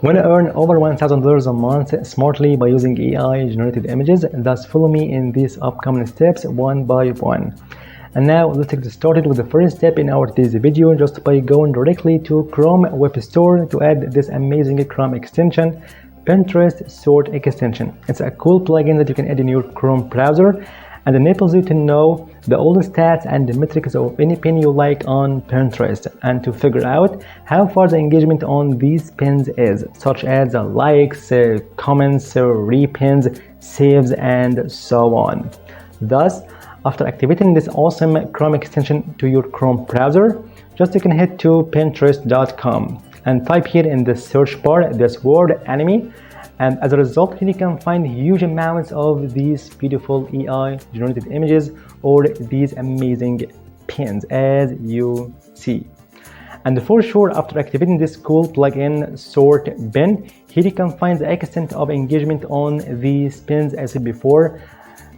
Want to earn over $1,000 a month smartly by using AI generated images? Thus follow me in these upcoming steps one by one. And now let's get started with the first step in our today's video, just by going directly to Chrome Web Store to add this amazing Chrome extension, Pinterest Sort Extension. It's a cool plugin that you can add in your Chrome browser and enables you to know all the stats and the metrics of any pin you like on Pinterest, and to figure out how far the engagement on these pins is, such as likes, comments, repins, saves, and so on. Thus, after activating this awesome Chrome extension to your Chrome browser, you can head to pinterest.com and type here in the search bar this word anime. And as a result, you can find huge amounts of these beautiful AI generated images or these amazing pins, as you see. And for sure, after activating this cool plugin Sort Bin, here you can find the extent of engagement on these pins as before,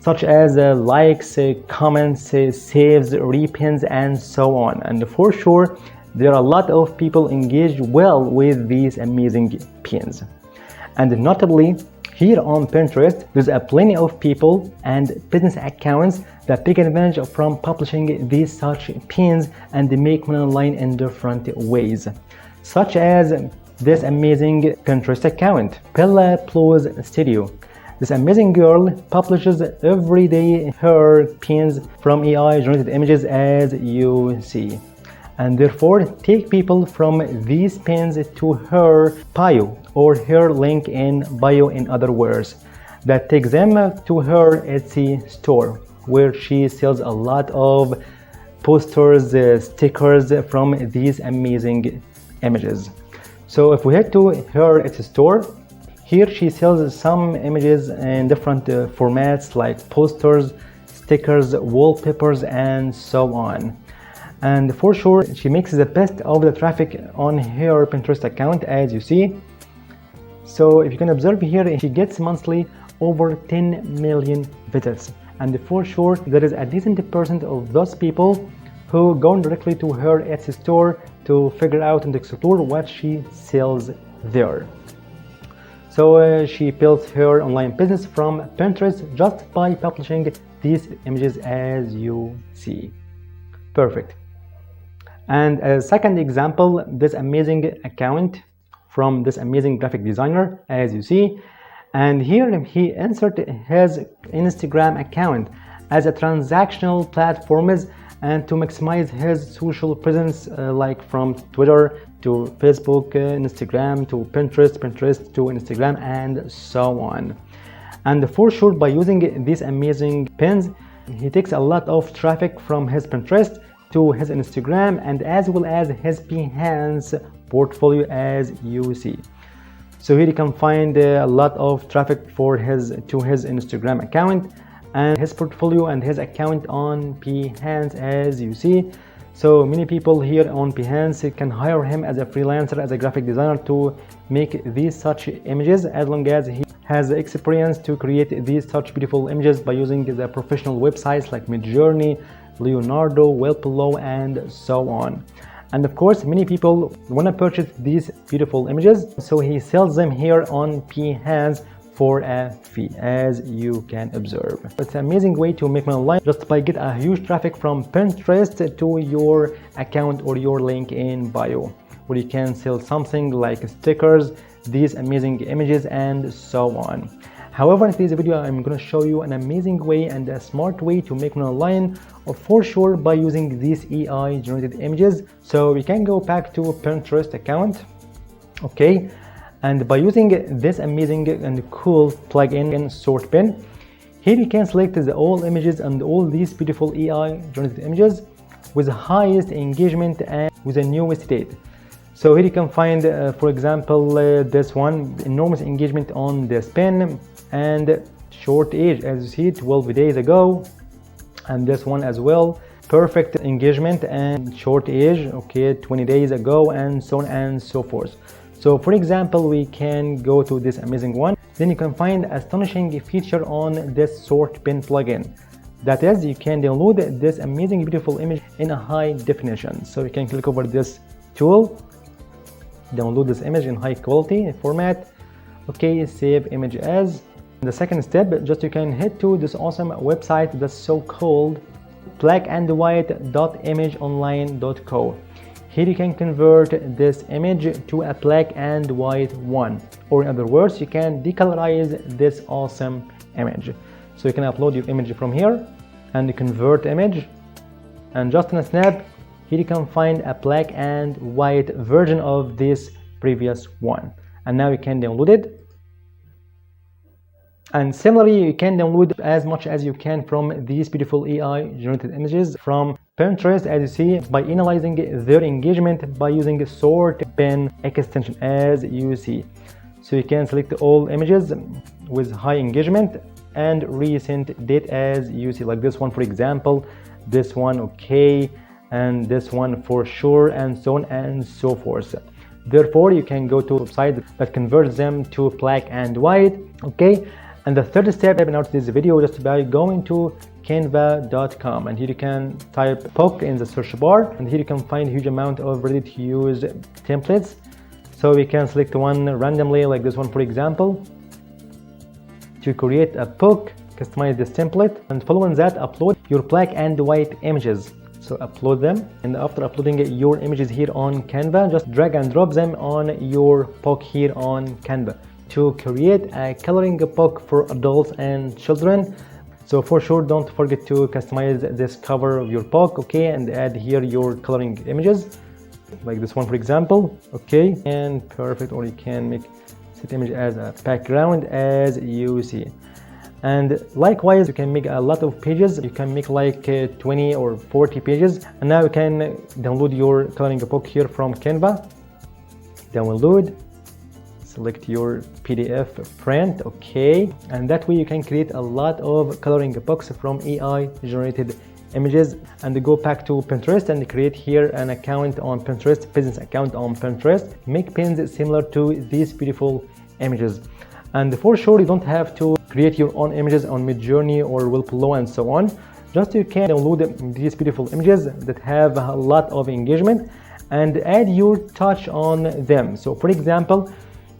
such as likes, comments, saves, repins, and so on. And for sure, there are a lot of people engaged well with these amazing pins. And notably, here on Pinterest, there's plenty of people and business accounts that take advantage from publishing these such pins and they make money online in different ways, such as this amazing Pinterest account, Pilla Plus Studio. This amazing girl publishes every day her pins from AI generated images, as you see, and therefore take people from these pins to her bio or her link in bio, in other words, that takes them to her Etsy store, where she sells a lot of posters, stickers from these amazing images. So if we head to her Etsy store, here she sells some images in different formats like posters, stickers, wallpapers, and so on. And for sure, she makes the best of the traffic on her Pinterest account, as you see. So if you can observe here, she gets monthly over 10 million visits. And for sure, there is a decent percent of those people who go directly to her Etsy store to figure out and explore what she sells there. So she built her online business from Pinterest just by publishing these images, as you see. Perfect. And as a second example, this amazing account from this amazing graphic designer, as you see, and here he inserted his Instagram account as a transactional platform and to maximize his social presence, like from Twitter to Facebook, Instagram to Pinterest, Pinterest to Instagram, and so on. And for sure, by using these amazing pins, he takes a lot of traffic from his Pinterest to his Instagram and as well as his Behance portfolio, as you see. So here you can find a lot of traffic to his Instagram account and his portfolio and his account on Behance, as you see. So many people here on Behance can hire him as a freelancer, as a graphic designer, to make these such images, as long as he has experience to create these such beautiful images by using the professional websites like Midjourney, Leonardo, Wellpillow, and so on. And of course, many people want to purchase these beautiful images, so he sells them here on Behance for a fee, as you can observe. It's an amazing way to make money online just by get a huge traffic from Pinterest to your account or your link in bio, where you can sell something like stickers, these amazing images, and so on. However, in today's video, I'm going to show you an amazing way and a smart way to make money online, or for sure by using these AI generated images. So we can go back to Pinterest account, okay, and by using this amazing and cool plugin in Sort Bin, here you can select all images and all these beautiful AI generated images with the highest engagement and with the newest date. So here you can find, for example, this one, enormous engagement on this pin and short age, as you see, 12 days ago, and this one as well, perfect engagement and short age, okay, 20 days ago, and so on and so forth. So for example, we can go to this amazing one. Then you can find astonishing feature on this Sort Bin plugin. That is, you can download this amazing beautiful image in a high definition. So you can click over this tool download this image in high quality format. Okay, save image as. The second step, just you can head to this awesome website that's so called blackandwhite.imageonline.co. Here you can convert this image to a black and white one, or in other words, you can decolorize this awesome image. So you can upload your image from here and convert image, and just in a snap, here you can find a black and white version of this previous one. And now you can download it. And similarly, you can download as much as you can from these beautiful AI generated images from Pinterest, as you see, by analyzing their engagement by using a sort bin extension, as you see. So you can select all images with high engagement and recent date, as you see, like this one for example, this one okay, and this one for sure, and so on and so forth. Therefore, you can go to a website that converts them to black and white. Okay. And the third step in this video is just by going to canva.com, and here you can type POC in the search bar, and here you can find a huge amount of ready to use templates. So we can select one randomly, like this one for example, to create a POC, customize this template, and following that, upload your black and white images. So upload them, and after uploading your images here on Canva, just drag and drop them on your POC here on Canva to create a coloring book for adults and children. So for sure, don't forget to customize this cover of your book, okay, and add here your coloring images, like this one for example, okay, and perfect. Or you can make set image as a background, as you see. And likewise, you can make a lot of pages. You can make like 20 or 40 pages. And now you can download your coloring book here from Canva. Download. Select your PDF print, okay, and that way you can create a lot of coloring books from AI generated images. And go back to Pinterest and create here an account on Pinterest, business account on Pinterest. Make pins similar to these beautiful images. And for sure, you don't have to create your own images on Midjourney or Webflow and so on. Just you can download these beautiful images that have a lot of engagement and add your touch on them. So for example,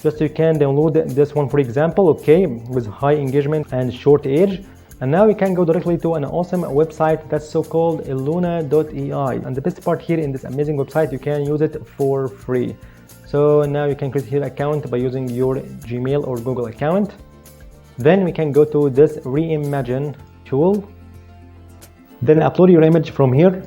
just you can download this one for example, okay, with high engagement and short age. And now you can go directly to an awesome website that's so called illuna.ai. And the best part here in this amazing website, you can use it for free. So now you can create here an account by using your Gmail or Google account. Then we can go to this reimagine tool. Then upload your image from here.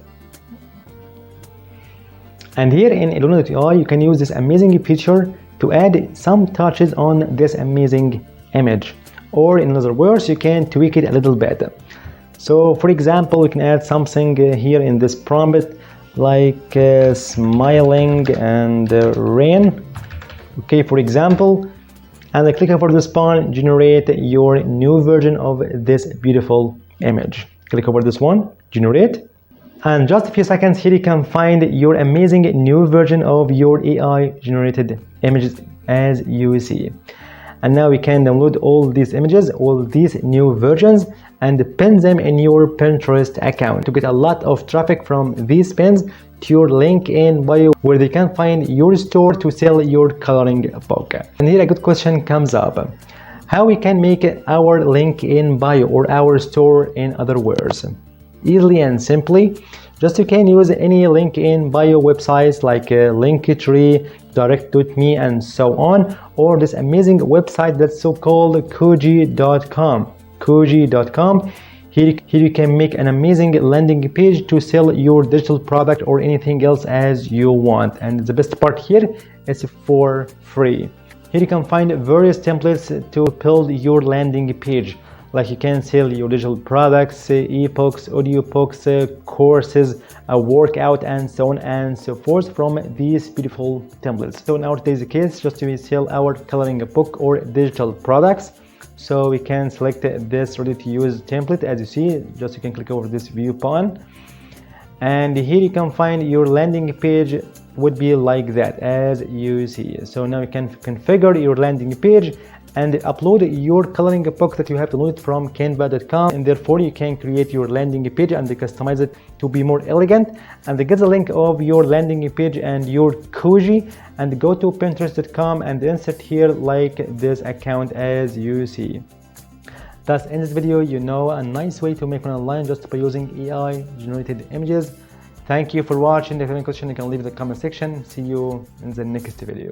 And here in illuna.ai, you can use this amazing feature to add some touches on this amazing image, or in other words, you can tweak it a little bit. So for example, you can add something here in this prompt like smiling and rain, okay, for example, and click over this button, generate your new version of this beautiful image. Click over this one, generate. And just a few seconds, here you can find your amazing new version of your AI generated images, as you see. And now we can download all these images, all these new versions, and pin them in your Pinterest account to get a lot of traffic from these pins to your link in bio, where they can find your store to sell your coloring book. And here a good question comes up: how we can make our link in bio, or our store in other words? Easily and simply, just you can use any link in bio websites like Linktree, Direct.me, and so on, or this amazing website that's so called Koji.com. Koji.com. Here you can make an amazing landing page to sell your digital product or anything else as you want. And the best part here is for free. Here you can find various templates to build your landing page. Like you can sell your digital products, ebooks, audiobooks, courses, a workout, and so on and so forth from these beautiful templates. So in our today's case, just to sell our coloring book or digital products. So we can select this ready to use template, as you see. Just you can click over this view button, and here you can find your landing page would be like that as you see. So now you can configure your landing page and upload your coloring book that you have downloaded from canva.com, and therefore you can create your landing page and customize it to be more elegant. And get the link of your landing page and your koji and go to pinterest.com and insert here like this account as you see. Thus in this video you know a nice way to make one online just by using AI generated images. Thank you for watching. If you have any question you can leave in the comment section. See you in the next video.